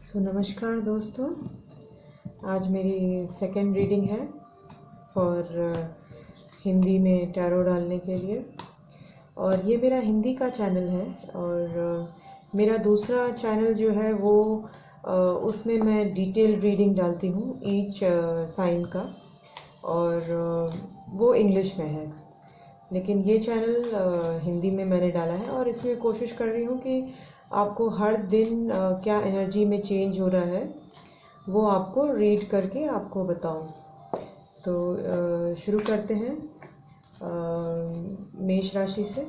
नमस्कार दोस्तों, आज मेरी सेकेंड रीडिंग है फॉर हिंदी में टैरो डालने के लिए। और ये मेरा हिंदी का चैनल है और मेरा दूसरा चैनल जो है वो उसमें मैं डिटेल रीडिंग डालती हूँ ईच साइन का, और वो इंग्लिश में है। लेकिन ये चैनल हिंदी में मैंने डाला है और इसमें कोशिश कर रही हूँ कि आपको हर दिन क्या एनर्जी में चेंज हो रहा है वो आपको रीड करके आपको बताऊं। तो शुरू करते हैं मेष राशि से।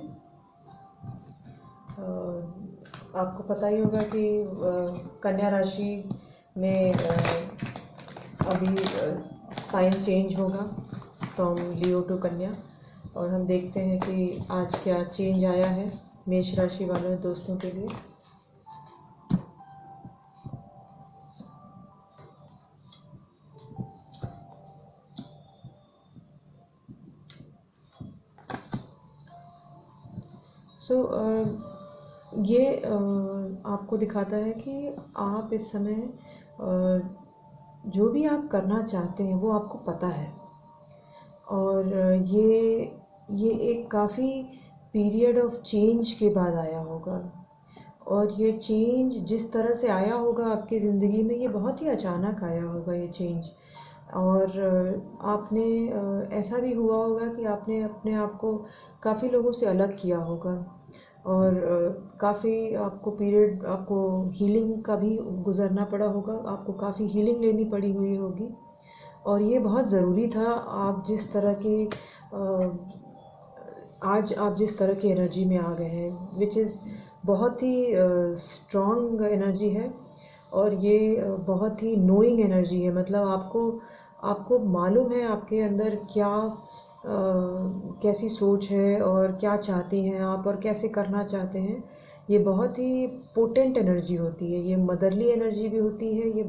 आपको पता ही होगा कि कन्या राशि में अभी साइन चेंज होगा फ्रॉम लियो टू कन्या, और हम देखते हैं कि आज क्या चेंज आया है मेष राशि वाले दोस्तों के लिए। ये आपको दिखाता है कि आप इस समय जो भी आप करना चाहते हैं वो आपको पता है, और ये एक काफ़ी पीरियड ऑफ चेंज के बाद आया होगा। और ये चेंज जिस तरह से आया होगा आपकी ज़िंदगी में, ये बहुत ही अचानक आया होगा ये चेंज। और आपने ऐसा भी हुआ होगा कि आपने अपने आप को काफ़ी लोगों से अलग किया होगा, और काफ़ी आपको पीरियड, आपको हीलिंग का भी गुज़रना पड़ा होगा, आपको काफ़ी हीलिंग लेनी पड़ी हुई होगी। और ये बहुत ज़रूरी था। आप जिस तरह के आज आप जिस तरह की एनर्जी में आ गए हैं, विच इज़ बहुत ही स्ट्रॉन्ग एनर्जी है, और ये बहुत ही नोइंग एनर्जी है। मतलब आपको मालूम है आपके अंदर क्या कैसी सोच है और क्या चाहती हैं आप और कैसे करना चाहते हैं। ये बहुत ही पोटेंट एनर्जी होती है, ये मदरली एनर्जी भी होती है, ये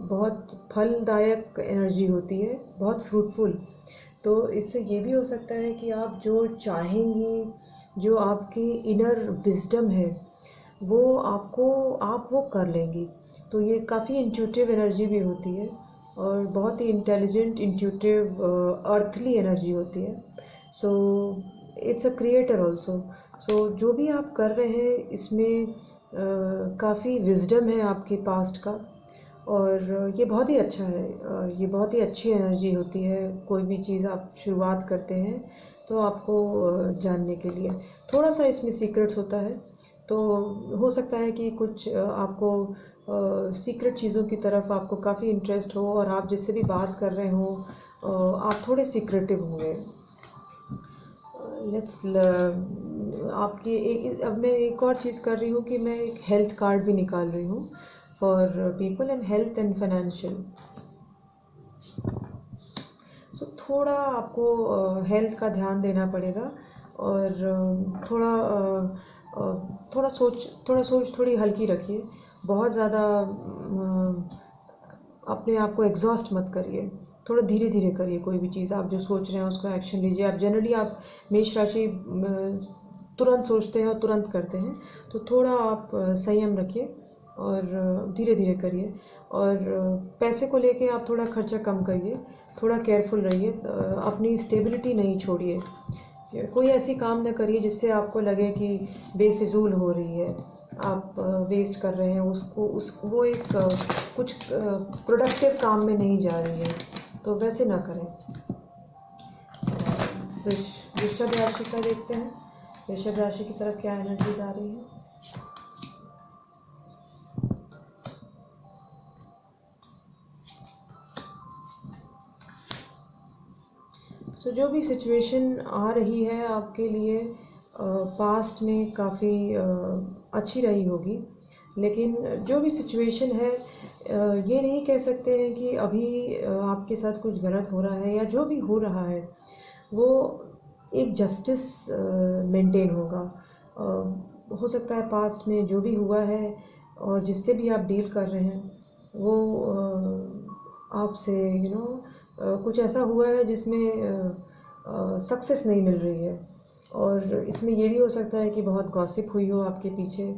बहुत फलदायक एनर्जी होती है, बहुत फ्रूटफुल। तो इससे ये भी हो सकता है कि आप जो चाहेंगी, जो आपकी इनर विजडम है वो आप वो कर लेंगी। तो ये काफ़ी इंट्यूटिव एनर्जी भी होती है, और बहुत ही इंटेलिजेंट, इंट्यूटिव, अर्थली एनर्जी होती है। So it's a creator also. So जो भी आप कर रहे हैं इसमें काफ़ी विजडम है आपके पास्ट का, और ये बहुत ही अच्छा है। ये बहुत ही अच्छी एनर्जी होती है। कोई भी चीज़ आप शुरुआत करते हैं तो आपको जानने के लिए थोड़ा सा इसमें सीक्रेट्स होता है। तो हो सकता है कि कुछ आपको सीक्रेट चीज़ों की तरफ आपको काफ़ी इंटरेस्ट हो, और आप जिससे भी बात कर रहे हो आप थोड़े सीक्रेटिव होंगे। अब मैं एक और चीज़ कर रही हूँ कि मैं एक हेल्थ कार्ड भी निकाल रही हूँ for people and health and financial. So थोड़ा आपको हेल्थ का ध्यान देना पड़ेगा, और थोड़ा सोच थोड़ी हल्की रखिए। बहुत ज़्यादा अपने आप को एग्जॉस्ट मत करिए, थोड़ा धीरे धीरे करिए। कोई भी चीज़ आप जो सोच रहे हैं उसको एक्शन लीजिए। आप जनरली आप मेष राशि तुरंत सोचते हैं और तुरंत करते हैं, तो थोड़ा आप संयम रखिए और धीरे धीरे करिए। और पैसे को लेके आप थोड़ा खर्चा कम करिए, थोड़ा केयरफुल रहिए, अपनी स्टेबिलिटी नहीं छोड़िए। कोई ऐसी काम न करिए जिससे आपको लगे कि बेफिजूल हो रही है, आप वेस्ट कर रहे हैं वो एक कुछ प्रोडक्टिव काम में नहीं जा रही है, तो वैसे ना करें। वृषभ राशि का देखते हैं, वृषभ राशि की तरफ क्या एनर्जीज आ रही है। सो जो भी सिचुएशन आ रही है आपके लिए पास्ट में काफ़ी अच्छी रही होगी, लेकिन जो भी सिचुएशन है ये नहीं कह सकते हैं कि अभी आपके साथ कुछ गलत हो रहा है, या जो भी हो रहा है वो एक जस्टिस मेंटेन होगा। हो सकता है पास्ट में जो भी हुआ है और जिससे भी आप डील कर रहे हैं वो आपसे कुछ ऐसा हुआ है जिसमें सक्सेस नहीं मिल रही है। और इसमें ये भी हो सकता है कि बहुत गॉसिप हुई हो आपके पीछे,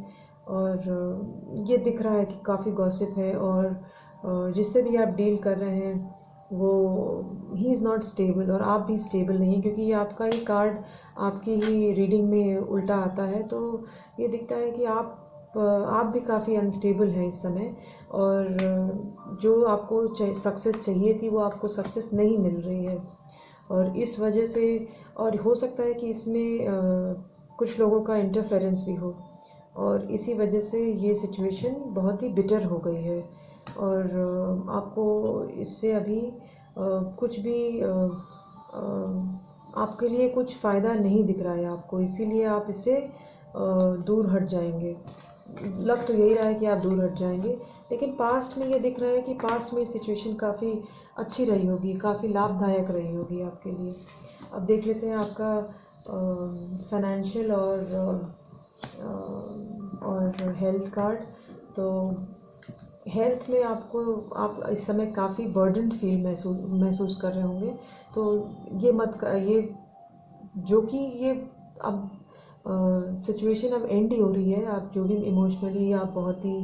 और ये दिख रहा है कि काफ़ी गॉसिप है, और जिससे भी आप डील कर रहे हैं वो ही इज़ नॉट स्टेबल, और आप भी स्टेबल नहीं हैं, क्योंकि ये आपका ही कार्ड आपकी ही रीडिंग में उल्टा आता है। तो ये दिखता है कि आप भी काफ़ी अनस्टेबल हैं इस समय, और जो आपको सक्सेस चाहिए थी वो आपको सक्सेस नहीं मिल रही है। और इस वजह से, और हो सकता है कि इसमें कुछ लोगों का इंटरफेरेंस भी हो, और इसी वजह से ये सिचुएशन बहुत ही बिटर हो गई है। और आपको इससे अभी कुछ भी आपके लिए कुछ फ़ायदा नहीं दिख रहा है आपको, इसीलिए आप इससे दूर हट जाएंगे। लग तो यही रहा है कि आप दूर हट जाएंगे, लेकिन पास्ट में ये दिख रहा है कि पास्ट में सिचुएशन काफ़ी अच्छी रही होगी, काफ़ी लाभदायक रही होगी आपके लिए। अब देख लेते हैं आपका फाइनेंशियल और हेल्थ कार्ड। तो हेल्थ में आप इस समय काफ़ी बर्डन फील महसूस कर रहे होंगे। तो ये जो कि ये अब सिचुएशन अब एंड ही हो रही है। आप जो भी इमोशनली आप बहुत ही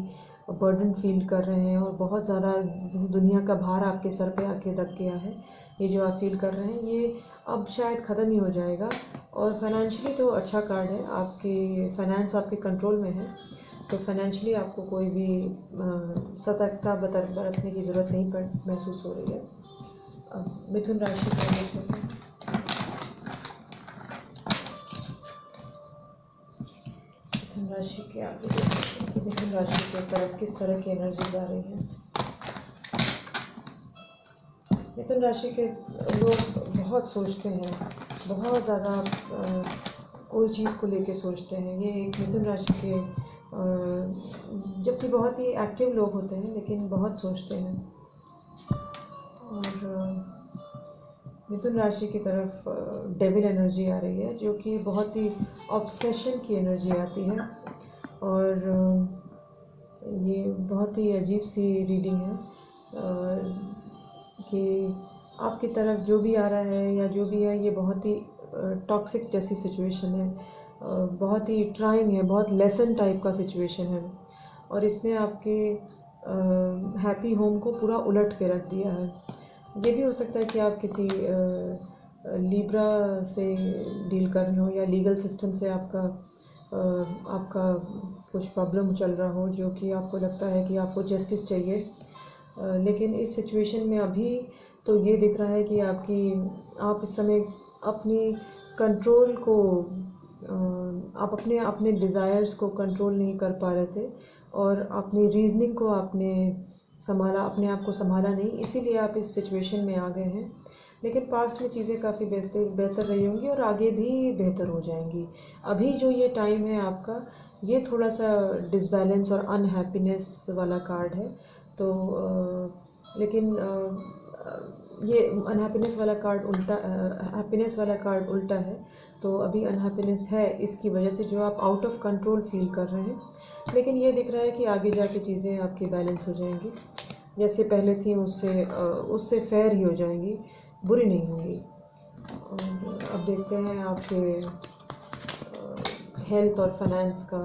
बर्डन फील कर रहे हैं, और बहुत ज़्यादा जैसे दुनिया का भार आपके सर पे आके रख गया है, ये जो आप फील कर रहे हैं ये अब शायद ख़त्म ही हो जाएगा। और फाइनेंशियली तो अच्छा कार्ड है, आपकी फाइनेंस आपके कंट्रोल में है, तो फाइनेंशियली आपको कोई भी सतर्कता बरतने की ज़रूरत नहीं महसूस हो रही है। अब मिथुन राशि का देख लेते हैं। मिथुन राशि के आगे देखते हैं कि मिथुन राशि की तरफ किस तरह की एनर्जी आ रही है। मिथुन राशि के लोग बहुत सोचते हैं, बहुत ज़्यादा कोई चीज़ को लेके सोचते हैं। ये एक मिथुन राशि के जबकि बहुत ही एक्टिव लोग होते हैं, लेकिन बहुत सोचते हैं। और मिथुन राशि की तरफ डेविल एनर्जी आ रही है, जो कि बहुत ही ऑब्सेशन की एनर्जी आती है। और ये बहुत ही अजीब सी रीडिंग है कि आपकी तरफ जो भी आ रहा है या जो भी है, ये बहुत ही टॉक्सिक जैसी सिचुएशन है, बहुत ही ट्राइंग है, बहुत लेसन टाइप का सिचुएशन है, और इसने आपके हैप्पी होम को पूरा उलट के रख दिया है। ये भी हो सकता है कि आप किसी लिब्रा से डील कर रहे हो, या लीगल सिस्टम से आपका कुछ प्रॉब्लम चल रहा हो, जो कि आपको लगता है कि आपको जस्टिस चाहिए। लेकिन इस सिचुएशन में अभी तो ये दिख रहा है कि आप इस समय अपनी कंट्रोल को आप अपने डिज़ायर्स को कंट्रोल नहीं कर पा रहे थे, और अपनी रीजनिंग को आपने अपने आप को संभाला नहीं, इसीलिए आप इस सिचुएशन में आ गए हैं। लेकिन पास्ट में चीज़ें काफ़ी बेहतर रही होंगी, और आगे भी बेहतर हो जाएंगी। अभी जो ये टाइम है आपका, ये थोड़ा सा डिसबैलेंस और अनहैप्पीनेस वाला कार्ड है। तो लेकिन ये अनहैप्पीनेस वाला कार्ड उल्टा, हैप्पीनेस वाला कार्ड उल्टा है। तो अभी अनहैप्पीनेस है, इसकी वजह से जो आप आउट ऑफ कंट्रोल फील कर रहे हैं। लेकिन ये दिख रहा है कि आगे जाके चीज़ें आपकी बैलेंस हो जाएंगी, जैसे पहले थी उससे फेयर ही हो जाएंगी, बुरी नहीं होंगी। और अब देखते हैं आपके हेल्थ और फाइनेंस का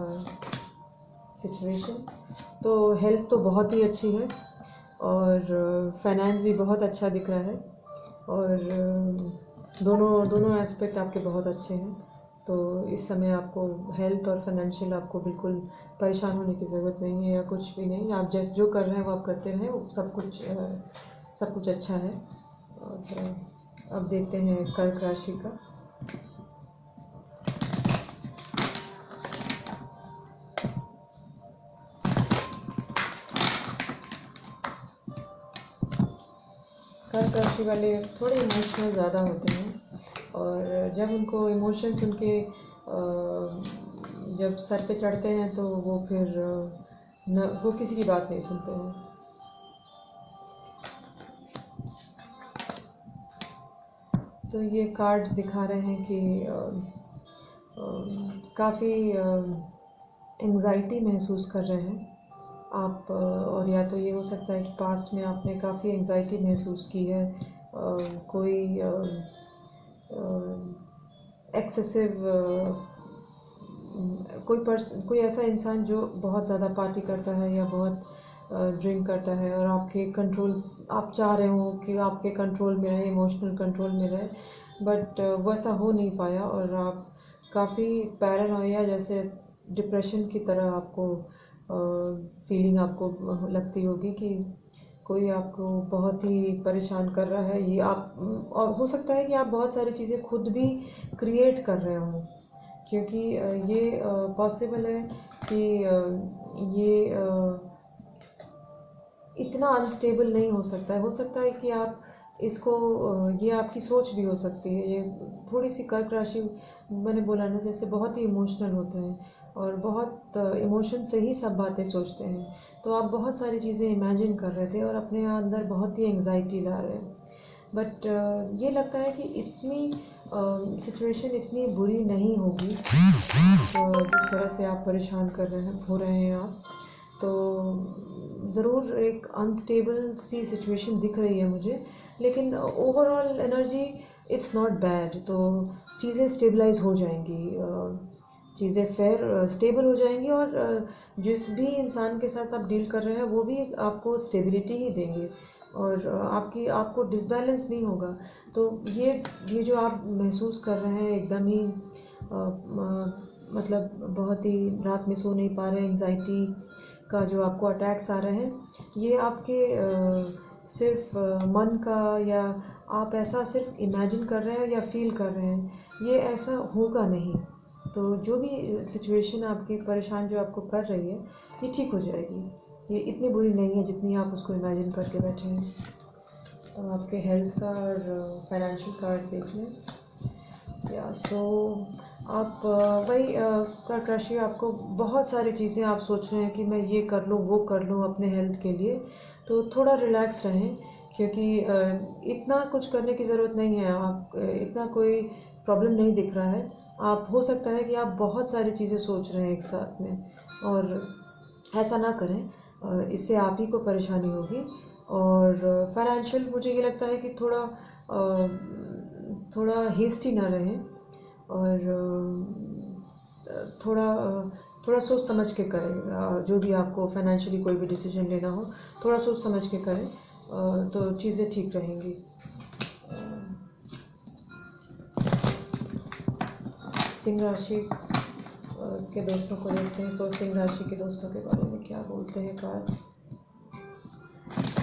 सिचुएशन। तो हेल्थ तो बहुत ही अच्छी है, और फाइनेंस भी बहुत अच्छा दिख रहा है, और दोनों एस्पेक्ट आपके बहुत अच्छे हैं। तो इस समय आपको हेल्थ और फाइनेंशियल आपको बिल्कुल परेशान होने की ज़रूरत नहीं है, या कुछ भी नहीं। आप जो कर रहे हैं वो आप करते रहें, वो सब कुछ अच्छा है। और अब देखते हैं कर्क राशि का। कर्क राशि वाले थोड़े इमोशनल ज़्यादा होते हैं, और जब उनको इमोशंस उनके जब सर पे चढ़ते हैं तो वो फिर वो किसी की बात नहीं सुनते हैं। तो ये कार्ड्स दिखा रहे हैं कि काफ़ी एंग्जाइटी महसूस कर रहे हैं आप, और या तो ये हो सकता है कि पास्ट में आपने काफ़ी एंग्जाइटी महसूस की है, कोई एक्सेसिव कोई ऐसा इंसान जो बहुत ज़्यादा पार्टी करता है या बहुत ड्रिंक करता है और आपके कंट्रोल्स आप चाह रहे हो कि आपके कंट्रोल में रहे, इमोशनल कंट्रोल में रहे, बट वैसा हो नहीं पाया और आप काफ़ी पैरानोया जैसे डिप्रेशन की तरह आपको फीलिंग आपको लगती होगी कि कोई आपको बहुत ही परेशान कर रहा है। ये आप और हो सकता है कि आप बहुत सारी चीज़ें खुद भी क्रिएट कर रहे हो, क्योंकि ये पॉसिबल है कि ये इतना अनस्टेबल नहीं हो सकता है कि आप इसको ये आपकी सोच भी हो सकती है। ये थोड़ी सी कर्क राशि मैंने बोला ना, जैसे बहुत ही इमोशनल होते हैं और बहुत इमोशन से ही सब बातें सोचते हैं। तो आप बहुत सारी चीज़ें इमेजिन कर रहे थे और अपने अंदर बहुत ही एंग्जाइटी ला रहे हैं, बट ये लगता है कि इतनी सिचुएशन इतनी बुरी नहीं होगी जिस तरह से आप परेशान हो रहे हैं आप। तो ज़रूर एक अनस्टेबल सी सिचुएशन दिख रही है मुझे, लेकिन overall energy it's not bad. तो चीज़ें स्टेबलाइज हो जाएंगी, चीज़ें स्टेबल हो जाएंगी और जिस भी इंसान के साथ आप डील कर रहे हैं वो भी आपको स्टेबिलिटी ही देंगे और आपको डिसबैलेंस नहीं होगा। तो ये जो आप महसूस कर रहे हैं एकदम ही मतलब बहुत ही रात में सो नहीं पा रहे, एंजाइटी का जो आपको अटैक्स आ रहे हैं, ये आपके सिर्फ मन का, या आप ऐसा सिर्फ इमेजिन कर रहे हैं या फील कर रहे हैं, ये ऐसा होगा नहीं। तो जो भी सिचुएशन आपकी परेशान जो आपको कर रही है, ये ठीक हो जाएगी। ये इतनी बुरी नहीं है जितनी आप उसको इमेजिन करके बैठे हैं। आपके हेल्थ का और फाइनेंशियल कार्ड देख लें। या सो आप वही कर्क राशि, आपको बहुत सारी चीज़ें आप सोच रहे हैं कि मैं ये कर लूँ वो कर लूँ अपने हेल्थ के लिए, तो थोड़ा रिलैक्स रहें, क्योंकि इतना कुछ करने की ज़रूरत नहीं है। आप इतना कोई प्रॉब्लम नहीं दिख रहा है। आप हो सकता है कि आप बहुत सारी चीज़ें सोच रहे हैं एक साथ में, और ऐसा ना करें, इससे आप ही को परेशानी होगी। और फाइनेंशियल मुझे ये लगता है कि थोड़ा हेस्टी ना रहें और थोड़ा सोच समझ के करें। जो भी आपको फाइनेंशियली कोई भी डिसीजन लेना हो, थोड़ा सोच समझ के करें, तो चीज़ें ठीक रहेंगी। सिंह राशि के दोस्तों को देखते हैं, तो सिंह राशि के दोस्तों के बारे में क्या बोलते हैं कार्ड्स।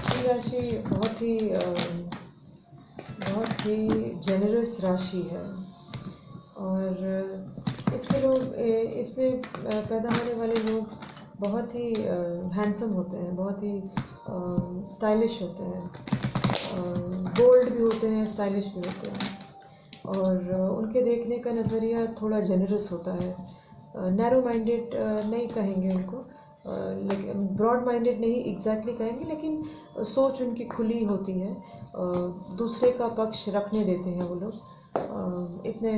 सिंह राशि बहुत ही जेनरस राशि है और इसमें पैदा होने वाले लोग बहुत ही हैंडसम होते हैं, बहुत ही स्टाइलिश होते हैं, बोल्ड भी होते हैं, स्टाइलिश भी होते हैं, और उनके देखने का नज़रिया थोड़ा जेनरस होता है। नैरो माइंडेड नहीं कहेंगे उनको, लेकिन ब्रॉड माइंडेड नहीं एग्जैक्टली कहेंगे, लेकिन सोच उनकी खुली होती है, दूसरे का पक्ष रखने देते हैं वो लोग। इतने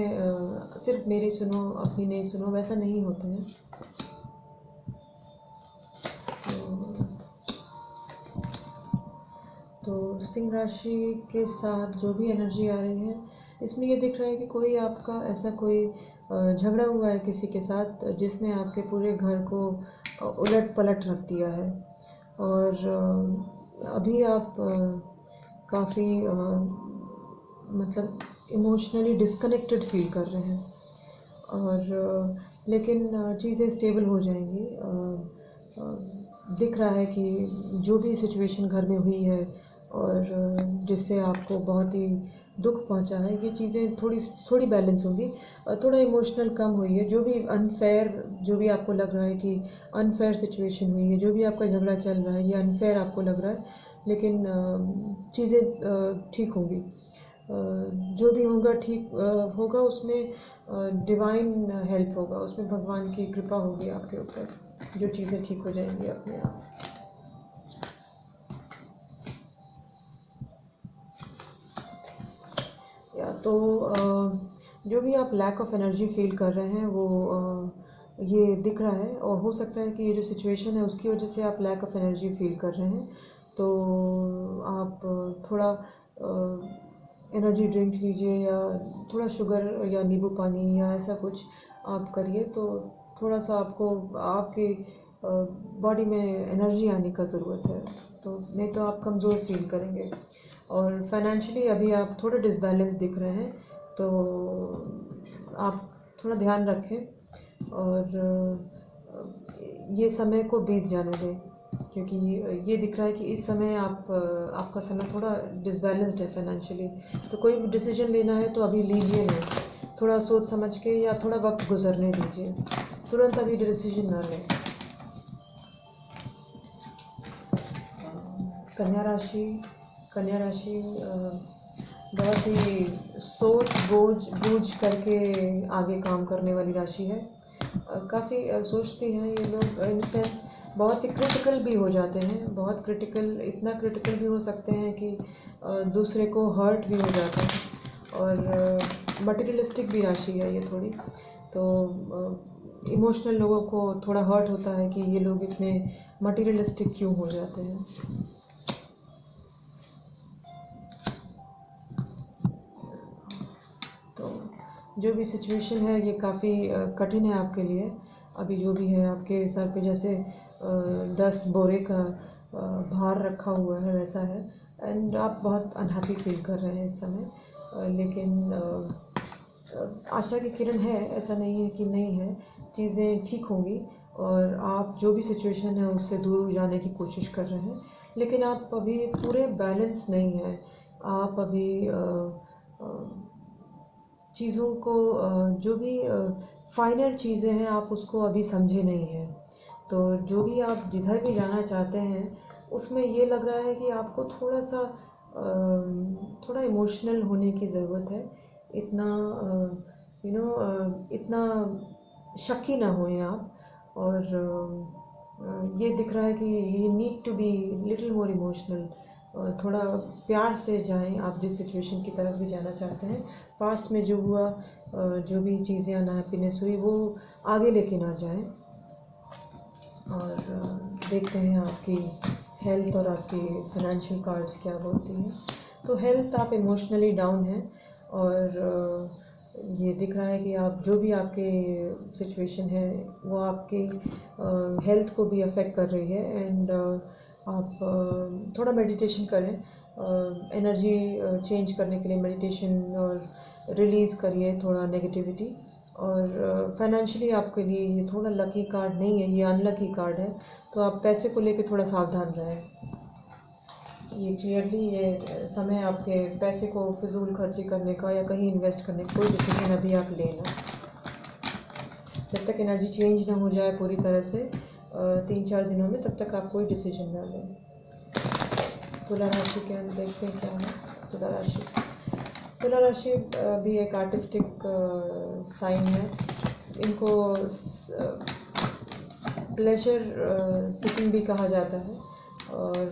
सिर्फ मेरी सुनो अपनी नहीं सुनो वैसा नहीं होते हैं। तो सिंह राशि के साथ जो भी एनर्जी आ रही है, इसमें ये दिख रहा है कि कोई आपका ऐसा कोई झगड़ा हुआ है किसी के साथ जिसने आपके पूरे घर को उलट पलट रख दिया है, और अभी आप काफ़ी मतलब इमोशनली डिस्कनेक्टेड फील कर रहे हैं, और लेकिन चीज़ें स्टेबल हो जाएंगी। दिख रहा है कि जो भी सिचुएशन घर में हुई है और जिससे आपको बहुत ही दुख पहुंचा है, ये चीज़ें थोड़ी बैलेंस होगी, थोड़ा इमोशनल कम हुई है। जो भी अनफेयर, जो भी आपको लग रहा है कि अनफेयर सिचुएशन हुई है, जो भी आपका झगड़ा चल रहा है ये अनफेयर आपको लग रहा है, लेकिन चीज़ें ठीक होंगी। जो भी होगा ठीक होगा, उसमें डिवाइन हेल्प होगा, उसमें भगवान की कृपा होगी आपके ऊपर, जो चीज़ें ठीक हो जाएंगी अपने आप। या तो जो भी आप लैक ऑफ एनर्जी फील कर रहे हैं वो ये दिख रहा है, और हो सकता है कि ये जो सिचुएशन है उसकी वजह से आप लैक ऑफ एनर्जी फील कर रहे हैं। तो आप थोड़ा एनर्जी ड्रिंक लीजिए, या थोड़ा शुगर या नींबू पानी या ऐसा कुछ आप करिए, तो थोड़ा सा आपको आपके बॉडी में एनर्जी आने का ज़रूरत है, तो नहीं तो आप कमज़ोर फील करेंगे। और फाइनेंशियली अभी आप थोड़े डिसबैलेंस दिख रहे हैं, तो आप थोड़ा ध्यान रखें और ये समय को बीत जाने दें, क्योंकि ये दिख रहा है कि इस समय आपका समय थोड़ा डिसबैलेंस्ड है फाइनेंशियली। तो कोई भी डिसीजन लेना है तो अभी लीजिए नहीं, थोड़ा सोच समझ के या थोड़ा वक्त गुजरने दीजिए, तुरंत अभी डिसीजन ना लें। कन्या राशि बहुत ही सोच बूझ करके आगे काम करने वाली राशि है। काफ़ी सोचती हैं ये लोग, इन सेंस बहुत ही क्रिटिकल भी हो जाते हैं, बहुत क्रिटिकल, इतना क्रिटिकल भी हो सकते हैं कि दूसरे को हर्ट भी हो जाता है। और मटेरियलिस्टिक भी राशि है ये थोड़ी, तो इमोशनल लोगों को थोड़ा हर्ट होता है कि ये लोग इतने मटेरियलिस्टिक क्यों हो जाते हैं। तो जो भी सिचुएशन है ये काफ़ी कठिन है आपके लिए। अभी जो भी है आपके सर पे जैसे 10 बोरे का भार रखा हुआ है वैसा है, एंड आप बहुत अनहैप्पी फील कर रहे हैं इस समय। लेकिन आशा की किरण है, ऐसा नहीं है कि नहीं है, चीज़ें ठीक होंगी और आप जो भी सिचुएशन है उससे दूर जाने की कोशिश कर रहे हैं। लेकिन आप अभी पूरे बैलेंस नहीं हैं, आप अभी चीज़ों को जो भी फाइनल चीज़ें हैं आप उसको अभी समझे नहीं हैं। तो जो भी आप जिधर भी जाना चाहते हैं उसमें ये लग रहा है कि आपको थोड़ा इमोशनल होने की ज़रूरत है। इतना इतना शकी ना होएं आप। और ये दिख रहा है कि you need to be little more emotional, थोड़ा प्यार से जाएं आप जिस सिचुएशन की तरफ भी जाना चाहते हैं। पास्ट में जो हुआ, जो भी चीज़ें अनहैप्पीनेस हुई वो आगे लेके ना जाएं। और देखते हैं आपकी हेल्थ और आपकी फाइनेंशियल कार्ड्स क्या बोलती हैं। तो हेल्थ, आप इमोशनली डाउन हैं और ये दिख रहा है कि आप जो भी आपके सिचुएशन है वो आपकी हेल्थ को भी अफेक्ट कर रही है। एंड आप थोड़ा मेडिटेशन करें, एनर्जी चेंज करने के लिए मेडिटेशन, और रिलीज़ करिए थोड़ा नेगेटिविटी। और फाइनेंशियली आपके लिए ये थोड़ा लकी कार्ड नहीं है, ये अनलकी कार्ड है, तो आप पैसे को लेके थोड़ा सावधान रहें। ये क्लियरली ये समय आपके पैसे को फिजूल खर्ची करने का या कहीं इन्वेस्ट करने का कोई डिसीजन अभी आप लेना, जब तक एनर्जी चेंज ना हो जाए पूरी तरह से 3-4 दिनों में, तब तक आप कोई डिसीजन ना लें। तुला राशि के हम देखते हैं क्या है। तुला राशि भी एक आर्टिस्टिक साइन है। इनको प्लेजर सीकिंग भी कहा जाता है और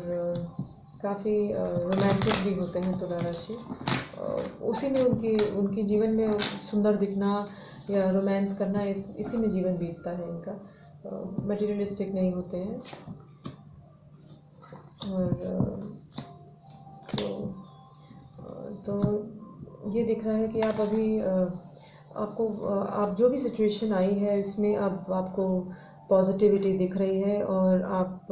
काफ़ी रोमांटिक भी होते हैं तुला राशि। उसी में उनकी जीवन में सुंदर दिखना या रोमांस करना, इसी में जीवन बीतता है इनका। मटेरियलिस्टिक नहीं होते हैं। और तो ये दिख रहा है कि आप अभी आप जो भी सिचुएशन आई है इसमें अब आपको पॉजिटिविटी दिख रही है और आप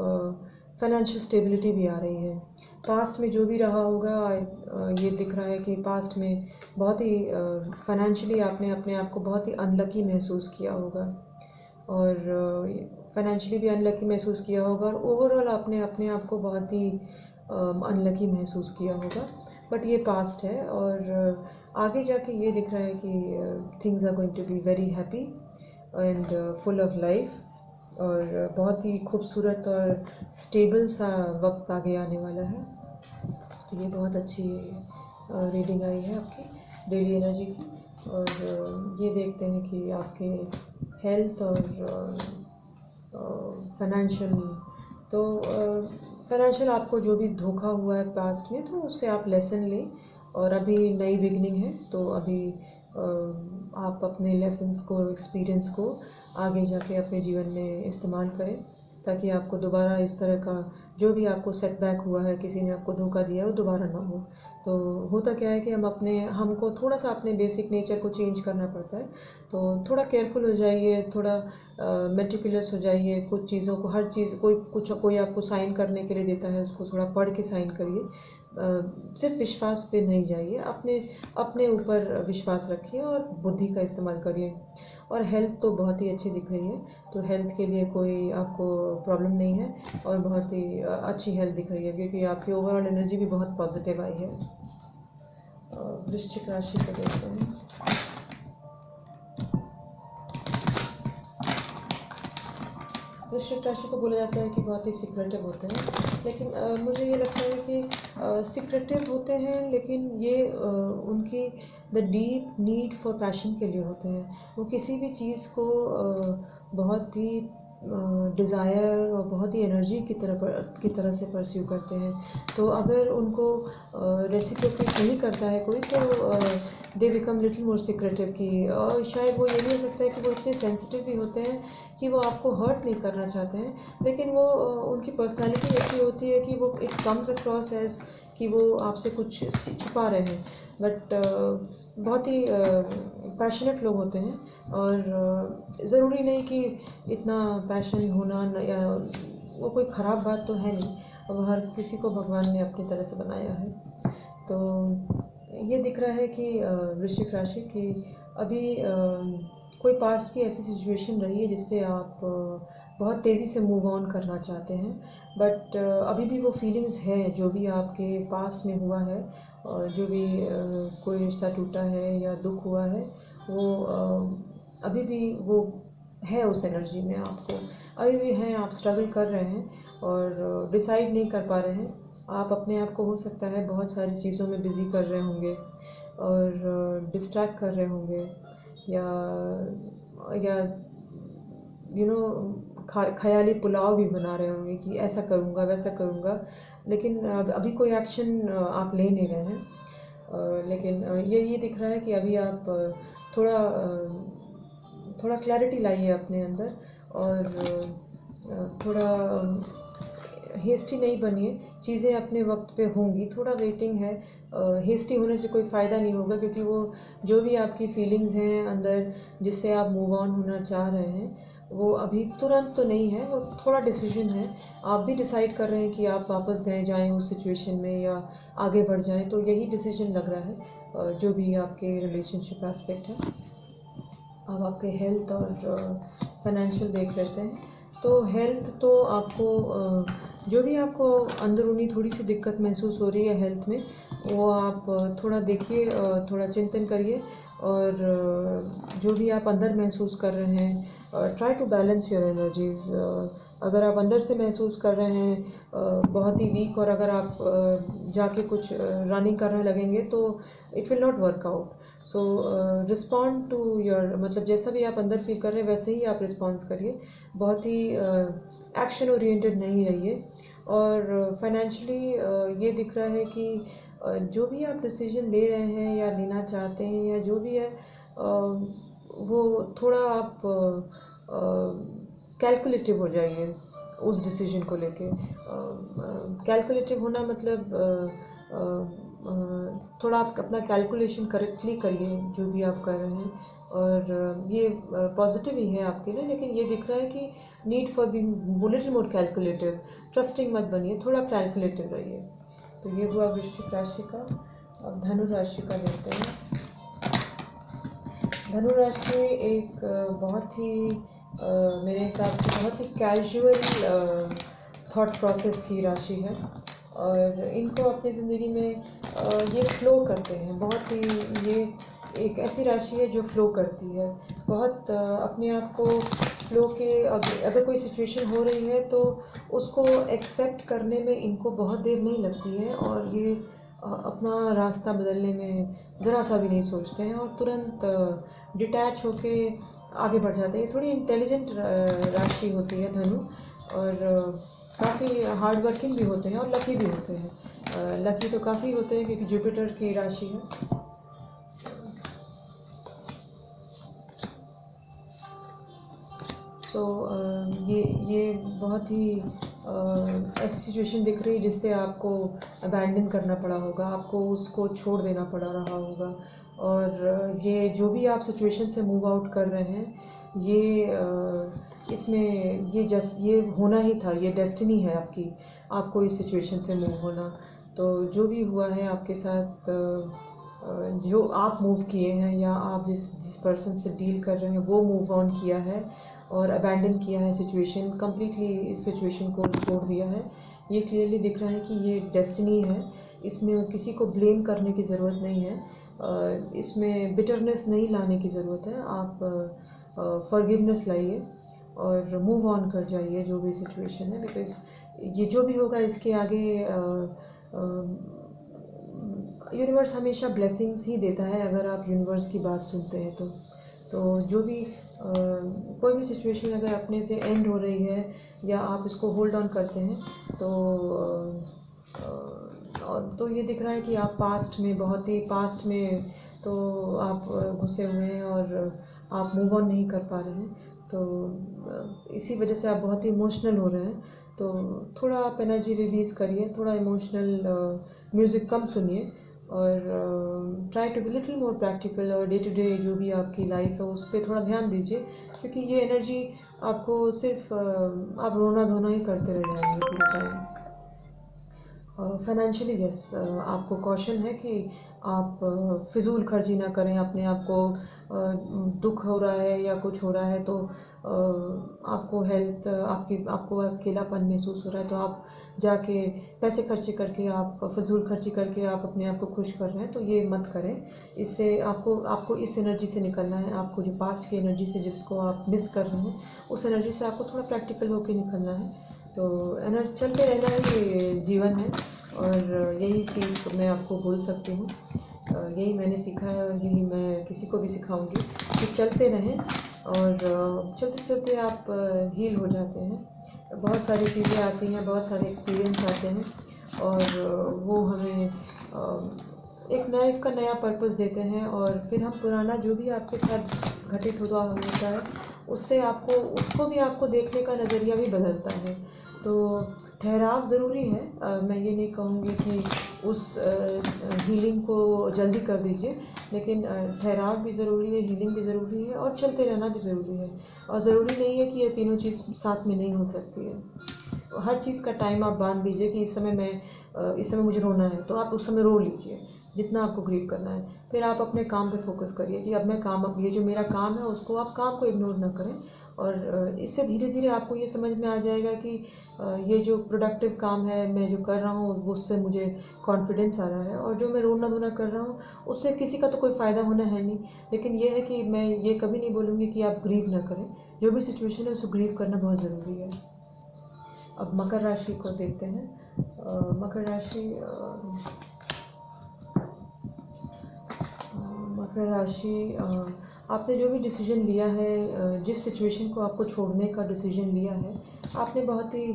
फाइनेंशियल स्टेबिलिटी भी आ रही है। पास्ट में जो भी रहा होगा, ये दिख रहा है कि पास्ट में बहुत ही फाइनेंशियली आपने अपने आप को बहुत ही अनलकी महसूस किया होगा और फाइनेंशियली भी अनलकी महसूस किया होगा, और ओवरऑल आपने अपने आप को बहुत ही अनलकी महसूस किया होगा। बट ये पास्ट है और आगे जाके ये दिख रहा है कि things are going to be very happy and full of life, और बहुत ही खूबसूरत और स्टेबल सा वक्त आगे आने वाला है। तो ये बहुत अच्छी रीडिंग आई है आपकी डेली एनर्जी की। और ये देखते हैं कि आपके हेल्थ और फाइनेंशियल, तो फाइनेंशियल आपको जो भी धोखा हुआ है पास्ट में, तो उससे आप लेसन लें और अभी नई बिगनिंग है, तो अभी आप अपने लेसन्स को, एक्सपीरियंस को आगे जाके अपने जीवन में इस्तेमाल करें ताकि आपको दोबारा इस तरह का जो भी आपको सेटबैक हुआ है, किसी ने आपको धोखा दिया है, वो दोबारा ना हो। तो होता क्या है कि हमको थोड़ा सा अपने बेसिक नेचर को चेंज करना पड़ता है। तो थोड़ा केयरफुल हो जाइए, थोड़ा मेटिकुलस हो जाइए कुछ चीज़ों को, हर चीज़ कोई आपको साइन करने के लिए देता है, उसको थोड़ा पढ़ के साइन करिए। सिर्फ विश्वास पे नहीं जाइए, अपने ऊपर विश्वास रखिए और बुद्धि का इस्तेमाल करिए। और हेल्थ तो बहुत ही अच्छी दिख रही है, तो हेल्थ के लिए कोई आपको प्रॉब्लम नहीं है और बहुत ही अच्छी हेल्थ दिख रही है, क्योंकि आपकी ओवरऑल एनर्जी भी बहुत पॉजिटिव आई है। वृश्चिक राशि को देखते हैं। वृश्चिक राशि को बोला जाता है कि बहुत ही सीक्रेटिव होते हैं, लेकिन मुझे ये लगता है कि सीक्रेटिव होते हैं, लेकिन ये उनकी the deep need for passion के लिए होते हैं। वो किसी भी चीज़ को बहुत ही डिज़ायर और बहुत ही एनर्जी की तरह से परस्यू करते हैं। तो अगर उनको रेसिप्रोकेट नहीं करता है कोई, तो they become little more secretive की, और शायद वो ये भी हो सकता है कि वो इतने सेंसिटिव भी होते हैं कि वो आपको हर्ट नहीं करना चाहते हैं, लेकिन वो उनकी पर्सनालिटी ऐसी होती है कि वो इट कम्स अक्रॉस एज कि वो आपसे कुछ छुपा रहे हैं। बट बहुत ही पैशनेट लोग होते हैं, और ज़रूरी नहीं कि इतना पैशन होना या वो कोई ख़राब बात तो है नहीं। अब हर किसी को भगवान ने अपनी तरह से बनाया है। तो ये दिख रहा है कि वृश्चिक राशि की अभी कोई पास्ट की ऐसी सिचुएशन रही है जिससे आप बहुत तेज़ी से मूव ऑन करना चाहते हैं, बट अभी भी वो फीलिंग्स है जो भी आपके पास्ट में हुआ है, और जो भी कोई रिश्ता टूटा है या दुख हुआ है, वो अभी भी वो है उस एनर्जी में। आपको अभी भी है, आप स्ट्रगल कर रहे हैं और डिसाइड नहीं कर पा रहे हैं। आप अपने आप को हो सकता है बहुत सारी चीज़ों में बिज़ी कर रहे होंगे और डिस्ट्रैक्ट कर रहे होंगे, या ख़याली पुलाव भी बना रहे होंगे कि ऐसा करूँगा वैसा करूँगा, लेकिन अभी कोई एक्शन आप ले नहीं रहे हैं। लेकिन ये दिख रहा है कि अभी आप थोड़ा क्लैरिटी लाइए अपने अंदर, और थोड़ा हेस्टी नहीं बनिए। चीज़ें अपने वक्त पे होंगी, थोड़ा वेटिंग है। हेस्टी होने से कोई फ़ायदा नहीं होगा, क्योंकि वो जो भी आपकी फीलिंग्स हैं अंदर जिससे आप मूव ऑन होना चाह रहे हैं, वो अभी तुरंत तो नहीं है, वो थोड़ा डिसीजन है। आप भी डिसाइड कर रहे हैं कि आप वापस गए जाएं उस सिचुएशन में या आगे बढ़ जाएं, तो यही डिसीजन लग रहा है जो भी आपके रिलेशनशिप एस्पेक्ट है। अब आपके हेल्थ और फाइनेंशियल देख लेते हैं। तो हेल्थ तो आपको जो भी आपको अंदरूनी थोड़ी सी दिक्कत महसूस हो रही है हेल्थ में, वो आप थोड़ा देखिए, थोड़ा चिंतन करिए, और जो भी आप अंदर महसूस कर रहे हैं, try to balance your energies. अगर आप अंदर से महसूस कर रहे हैं बहुत ही वीक, और अगर आप जाके कुछ रनिंग करने लगेंगे, तो it will not work out. So respond to your, मतलब जैसा भी आप अंदर फील कर रहे हैं वैसे ही आप रिस्पॉन्स करिए, बहुत ही एक्शन ओरिएंटेड नहीं रहिए। और फाइनेंशियली ये दिख रहा है कि जो भी आप डिसीजन ले रहे हैं या लेना चाहते हैं या जो भी है, वो थोड़ा आप कैलकुलेटिव हो जाइए उस डिसीजन को लेके। कैलकुलेटिव होना मतलब थोड़ा आप अपना कैलकुलेशन करेक्टली करिए जो भी आप कर रहे हैं, और ये पॉजिटिव ही है आपके लिए। लेकिन ये दिख रहा है कि need for being little more calculative, trusting मत बनिए, थोड़ा कैलकुलेटिव रहिए। तो ये हुआ वृश्चिक राशि का। अब धनु राशि का देखते हैं। धनु राशि एक बहुत ही मेरे हिसाब से बहुत ही कैजुअल थॉट प्रोसेस की राशि है, और इनको अपनी ज़िंदगी में ये फ्लो करते हैं बहुत ही। ये एक ऐसी राशि है जो फ्लो करती है बहुत, अपने आप को फ्लो के, अगर कोई सिचुएशन हो रही है तो उसको एक्सेप्ट करने में इनको बहुत देर नहीं लगती है, और ये अपना रास्ता बदलने में ज़रा सा भी नहीं सोचते हैं, और तुरंत डिटैच होके आगे बढ़ जाते हैं। थोड़ी इंटेलिजेंट राशि होती है धनु, और काफ़ी हार्ड वर्किंग भी होते हैं और लकी भी होते हैं। लकी तो काफ़ी होते हैं क्योंकि जुपिटर की राशि है। तो ये बहुत ही ऐसी सिचुएशन दिख रही है जिससे आपको अबैंडन करना पड़ा होगा, आपको उसको छोड़ देना पड़ा रहा होगा। और ये जो भी आप सिचुएशन से मूव आउट कर रहे हैं, इसमें ये होना ही था, ये डेस्टिनी है आपकी, आपको इस सिचुएशन से मूव होना। तो जो भी हुआ है आपके साथ, जो आप मूव किए हैं या आप जिस पर्सन से डील कर रहे हैं वो मूव ऑन किया है और अबैंडन किया है सिचुएशन, कम्प्लीटली इस सिचुएशन को छोड़ दिया है। ये क्लियरली दिख रहा है कि ये डेस्टिनी है, इसमें किसी को ब्लेम करने की ज़रूरत नहीं है, इसमें बिटरनेस नहीं लाने की ज़रूरत है। आप फॉरगिवनेस लाइए और मूव ऑन कर जाइए जो भी सिचुएशन है, बिकॉज ये जो भी होगा इसके आगे यूनिवर्स हमेशा ब्लेसिंग्स ही देता है अगर आप यूनिवर्स की बात सुनते हैं तो जो भी कोई भी सिचुएशन अगर अपने से एंड हो रही है या आप इसको होल्ड ऑन करते हैं तो ये दिख रहा है कि आप बहुत ही पास्ट में तो आप घुसे हुए हैं और आप मूव ऑन नहीं कर पा रहे हैं। तो इसी वजह से आप बहुत ही इमोशनल हो रहे हैं। तो थोड़ा आप एनर्जी रिलीज़ करिए, थोड़ा इमोशनल म्यूज़िक कम सुनिए और try to be little more practical, और डे टू डे जो भी आपकी लाइफ है उस पर थोड़ा ध्यान दीजिए, क्योंकि ये एनर्जी आपको सिर्फ आप रोना धोना ही करते रह जाएंगे पूरा टाइम। फाइनेंशियली यस, आपको कॉशन है कि आप फिजूल खर्ची ना करें। अपने आप को दुख हो रहा है या कुछ हो रहा है तो आपको आपको अकेलापन महसूस हो रहा है तो आप जाके पैसे खर्चे करके, आप फिजूल खर्ची करके आप अपने आप को खुश कर रहे हैं, तो ये मत करें। इससे आपको इस एनर्जी से निकलना है। आपको जो पास्ट की एनर्जी से जिसको आप मिस कर रहे हैं उस एनर्जी से आपको थोड़ा प्रैक्टिकल होकर निकलना है। तो एनर्जी चलते रहना ही जीवन है और यही सीख मैं आपको बोल सकती हूँ। यही मैंने सीखा है और यही मैं किसी को भी सिखाऊंगी कि चलते रहें और चलते चलते आप हील हो जाते हैं। बहुत सारी चीज़ें आती हैं, बहुत सारे एक्सपीरियंस आते हैं और वो हमें एक लाइफ का नया पर्पस देते हैं और फिर हम पुराना जो भी आपके साथ घटित होता है उसको भी आपको देखने का नज़रिया भी बदलता है। तो ठहराव ज़रूरी है। मैं ये नहीं कहूँगी कि उस हीलिंग को जल्दी कर दीजिए, लेकिन ठहराव भी ज़रूरी है, हीलिंग भी ज़रूरी है और चलते रहना भी ज़रूरी है। और ज़रूरी नहीं है कि ये तीनों चीज़ साथ में नहीं हो सकती है। हर चीज़ का टाइम आप बांध दीजिए कि इस समय मुझे रोना है, तो आप उस समय रो लीजिए जितना आपको ग्रीव करना है। फिर आप अपने काम पे फोकस करिए कि अब ये जो मेरा काम है उसको, आप काम को इग्नोर ना करें। और इससे धीरे धीरे आपको ये समझ में आ जाएगा कि ये जो प्रोडक्टिव काम है मैं जो कर रहा हूँ उससे मुझे कॉन्फिडेंस आ रहा है, और जो मैं रोना धोना कर रहा हूँ उससे किसी का तो कोई फ़ायदा होना है नहीं। लेकिन ये है कि मैं ये कभी नहीं बोलूँगी कि आप ग्रीव ना करें। जो भी सिचुएशन है उसको ग्रीव करना बहुत ज़रूरी है। अब मकर राशि को देखते हैं। मकर राशि, आपने जो भी डिसीजन लिया है, जिस सिचुएशन को आपको छोड़ने का डिसीजन लिया है, आपने बहुत ही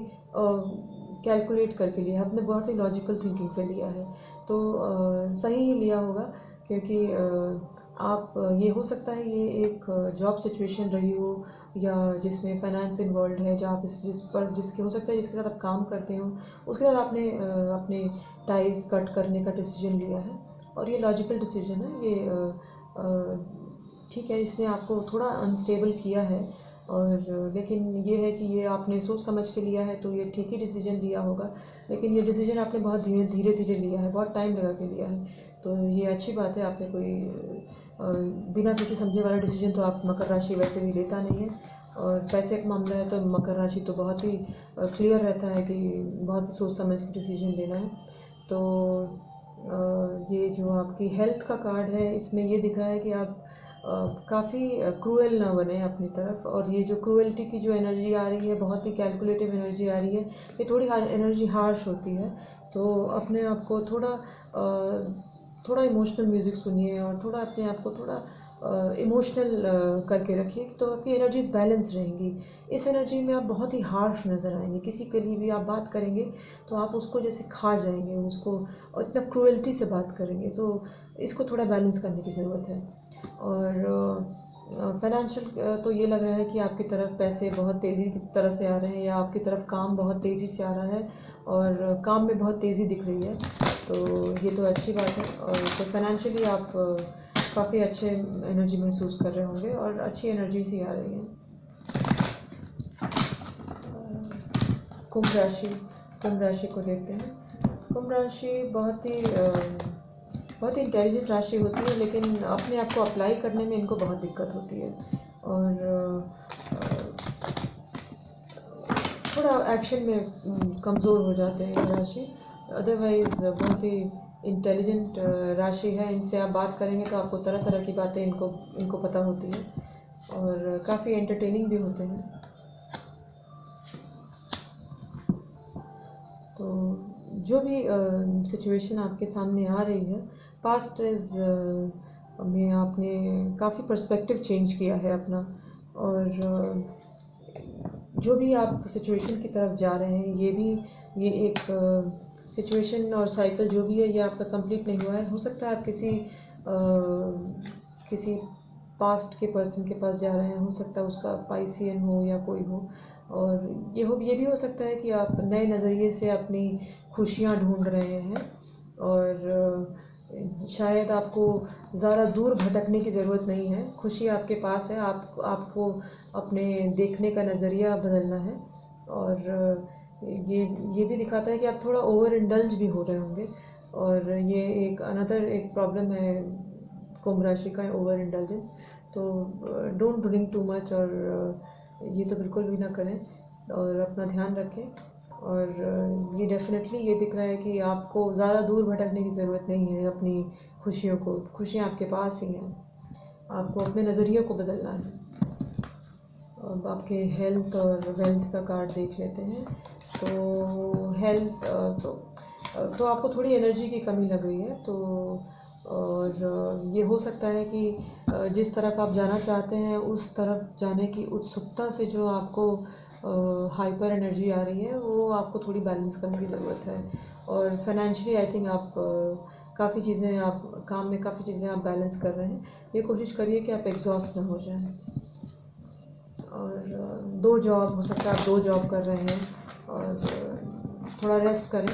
कैलकुलेट करके लिया है, आपने बहुत ही लॉजिकल थिंकिंग से लिया है। तो सही ही लिया होगा, क्योंकि ये हो सकता है ये एक जॉब सिचुएशन रही हो या जिसमें फाइनेंस इन्वॉल्व है, जहाँ जिसके हो सकता है जिसके साथ आप काम करते हो उसके साथ आपने अपने टाइज कट करने का डिसीजन लिया है और ये लॉजिकल डिसीजन है। ये ठीक है, इसने आपको थोड़ा अनस्टेबल किया है और लेकिन ये है कि ये आपने सोच समझ के लिया है तो ये ठीक ही डिसीजन लिया होगा। लेकिन ये डिसीजन आपने बहुत धीरे धीरे लिया है, बहुत टाइम लगा के लिया है, तो ये अच्छी बात है। आपने कोई बिना सोचे समझे वाला डिसीजन तो आप मकर राशि वैसे भी लेता नहीं है। और पैसे का मामला है तो मकर राशि तो बहुत ही क्लियर रहता है कि बहुत ही सोच समझ के डिसीजन लेना है। तो ये जो आपकी हेल्थ का कार्ड है इसमें ये दिख रहा है कि आप काफ़ी क्रूएल ना बने अपनी तरफ, और ये जो क्रूएल्टी की जो एनर्जी आ रही है, बहुत ही कैलकुलेटिव एनर्जी आ रही है, ये थोड़ी एनर्जी हार्श होती है। तो अपने आप को थोड़ा इमोशनल म्यूज़िक सुनिए और थोड़ा अपने आप को थोड़ा इमोशनल करके रखिए, तो आपकी एनर्जीज बैलेंस रहेंगी। इस एनर्जी में आप बहुत ही हार्श नज़र आएंगे, किसी के लिए भी आप बात करेंगे तो आप उसको जैसे खा जाएंगे उसको, और इतना क्रूएल्टी से बात करेंगे, तो इसको थोड़ा बैलेंस करने की ज़रूरत है। और फाइनेंशियल तो ये लग रहा है कि आपकी तरफ पैसे बहुत तेज़ी की तरह से आ रहे हैं, या आपकी तरफ काम बहुत तेज़ी से आ रहा है और काम में बहुत तेज़ी दिख रही है, तो ये तो अच्छी बात है। और तो फाइनेंशियली आप काफ़ी अच्छे एनर्जी महसूस कर रहे होंगे और अच्छी एनर्जी सी आ रही है। कुंभ राशि को देखते हैं। कुंभ राशि बहुत ही इंटेलिजेंट राशि होती है, लेकिन अपने आप को अप्लाई करने में इनको बहुत दिक्कत होती है और थोड़ा एक्शन में कमज़ोर हो जाते हैं ये राशि। अदरवाइज़ बहुत ही इंटेलिजेंट राशि है। इनसे आप बात करेंगे तो आपको तरह तरह की बातें इनको पता होती है और काफ़ी एंटरटेनिंग भी होते हैं। तो जो भी सिचुएशन आपके सामने आ रही है, पास्ट में आपने काफ़ी पर्सपेक्टिव चेंज किया है अपना, और जो भी आप सिचुएशन की तरफ जा रहे हैं, ये एक सिचुएशन और साइकिल जो भी है ये आपका कंप्लीट नहीं हुआ है। हो सकता है आप किसी पास्ट के पर्सन के पास जा रहे हैं, हो सकता है उसका पाइसियन हो या कोई हो, और ये भी हो सकता है कि आप नए नज़रिए से अपनी खुशियाँ ढूंढ रहे हैं और शायद आपको ज़्यादा दूर भटकने की ज़रूरत नहीं है। खुशी आपके पास है, आपको अपने देखने का नज़रिया बदलना है। और ये भी दिखाता है कि आप थोड़ा ओवर इंडल्ज भी हो रहे होंगे, और ये एक प्रॉब्लम है कुंभ राशि का, ओवर इंडल्जेंस। तो डोंट ड्रिंक टू मच, और ये तो बिल्कुल भी ना करें और अपना ध्यान रखें। और ये डेफिनेटली ये दिख रहा है कि आपको ज़्यादा दूर भटकने की ज़रूरत नहीं है अपनी खुशियाँ आपके पास ही हैं। आपको अपने नज़रिए को बदलना है। अब आपके हेल्थ और वेल्थ का कार्ड देख लेते हैं। तो हेल्थ तो आपको थोड़ी एनर्जी की कमी लग रही है, तो और ये हो सकता है कि जिस तरफ आप जाना चाहते हैं उस तरफ जाने की उत्सुकता से जो आपको हाइपर एनर्जी आ रही है, वो आपको थोड़ी बैलेंस करने की ज़रूरत है। और फाइनेंशियली आई थिंक आप काम में काफ़ी चीज़ें आप बैलेंस कर रहे हैं। ये कोशिश करिए कि आप एग्जॉस्ट ना हो जाएं। और 2 जॉब हो सकता है, आप 2 जॉब कर रहे हैं और थोड़ा रेस्ट करें।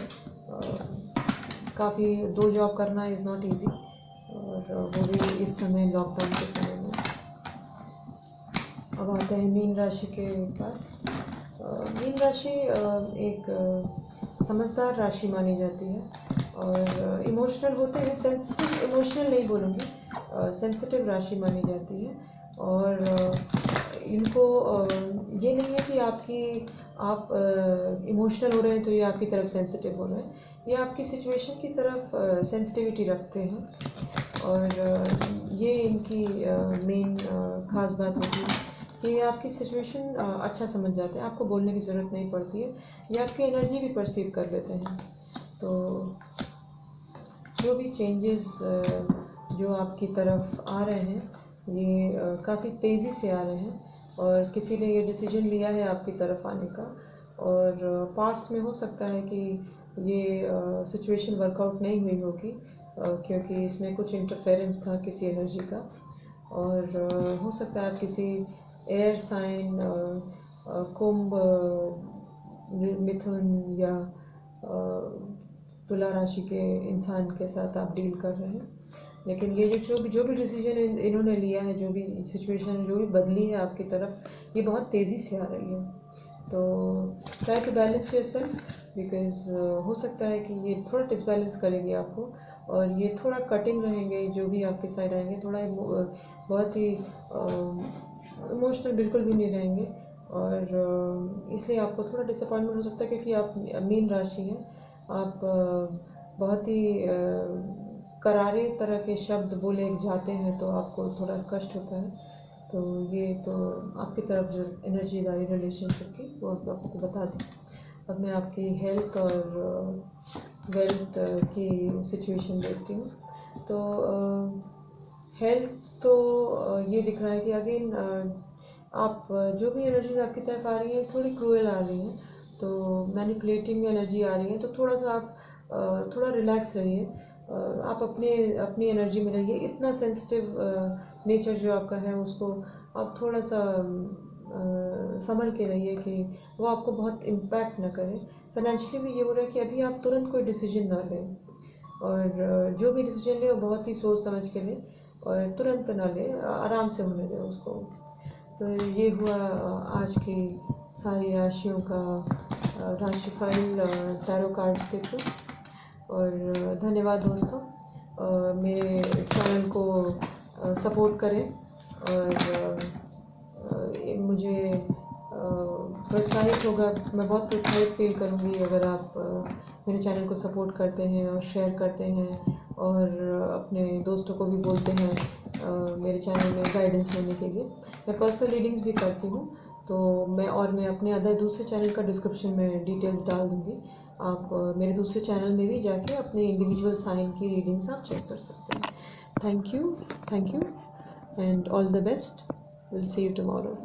काफ़ी 2 जॉब करना इज़ नॉट ईजी, और वो भी इस समय लॉकडाउन के समय में। अब आते हैं मीन राशि के पास। मीन राशि एक समझदार राशि मानी जाती है और इमोशनल होते हैं, सेंसिटिव, इमोशनल नहीं बोलूँगी, सेंसिटिव राशि मानी जाती है। और इनको ये नहीं है कि आप इमोशनल हो रहे हैं तो ये आपकी तरफ सेंसिटिव हो रहे हैं, ये आपकी सिचुएशन की तरफ सेंसिटिविटी रखते हैं। और ये इनकी मेन ख़ास बात होती है कि ये आपकी सिचुएशन अच्छा समझ जाते हैं, आपको बोलने की ज़रूरत नहीं पड़ती है, ये आपकी एनर्जी भी परसीव कर लेते हैं। तो जो भी चेंजेस जो आपकी तरफ आ रहे हैं, ये काफ़ी तेज़ी से आ रहे हैं, और किसी ने ये डिसीजन लिया है आपकी तरफ आने का। और पास्ट में हो सकता है कि ये सिचुएशन वर्कआउट नहीं हुई होगी, क्योंकि इसमें कुछ इंटरफेरेंस था किसी एनर्जी का। और हो सकता है आप किसी एयर साइन, कुंभ, मिथुन या तुला राशि के इंसान के साथ आप डील कर रहे हैं। लेकिन ये जो भी डिसीजन इन्होंने लिया है, जो भी सिचुएशन जो भी बदली है आपकी तरफ, ये बहुत तेज़ी से आ रही है। तो try to balance yourself, because हो सकता है कि ये थोड़ा डिसबैलेंस करेगी आपको, और ये थोड़ा कटिंग रहेंगे जो भी आपके साइड आएंगे, थोड़ा बहुत ही इमोशनल बिल्कुल भी नहीं रहेंगे। और इसलिए आपको थोड़ा डिसअपॉइंटमेंट हो सकता है, क्योंकि आप मीन राशि हैं, आप बहुत ही करारे तरह के शब्द बोले जाते हैं तो आपको थोड़ा कष्ट होता है। तो ये तो आपकी तरफ जो एनर्जीज आ रही रिलेशनशिप की, वो आपको बता दें। अब मैं आपकी हेल्थ और वेल्थ की सिचुएशन देखती हूँ। तो हेल्थ तो ये दिख रहा है कि अगेन आप जो भी एनर्जीज आपकी तरफ आ रही है थोड़ी क्रूएल आ रही हैं, तो मैनिपुलेटिंग एनर्जी आ रही है, तो थोड़ा सा आप थोड़ा रिलैक्स रहिए। आप अपनी एनर्जी में रहिए, इतना सेंसिटिव नेचर जो आपका है उसको आप थोड़ा सा संभल के रहिए कि वो आपको बहुत इम्पैक्ट ना करे। फाइनेंशियली भी ये हो रहा है कि अभी आप तुरंत कोई डिसीजन ना लें, और जो भी डिसीजन लें वो बहुत ही सोच समझ के लें और तुरंत ना लें, आराम से होने दें उसको। तो ये हुआ आज की सारी राशियों का राशिफल टैरो कार्ड्स के थ्रू। और धन्यवाद दोस्तों, मेरे चैनल को सपोर्ट करें और मुझे प्रोत्साहित होगा, मैं बहुत प्रोत्साहित फील करूँगी अगर आप मेरे चैनल को सपोर्ट करते हैं और शेयर करते हैं और अपने दोस्तों को भी बोलते हैं मेरे चैनल में गाइडेंस लेने के लिए। मैं पर्सनल रीडिंग्स भी करती हूँ, तो मैं अपने दूसरे चैनल का डिस्क्रिप्शन में डिटेल्स डाल दूँगी। आप मेरे दूसरे चैनल में भी जाके अपने इंडिविजुअल साइन की रीडिंग्स आप चेक कर सकते हैं। Thank you and all the best. Will see you tomorrow.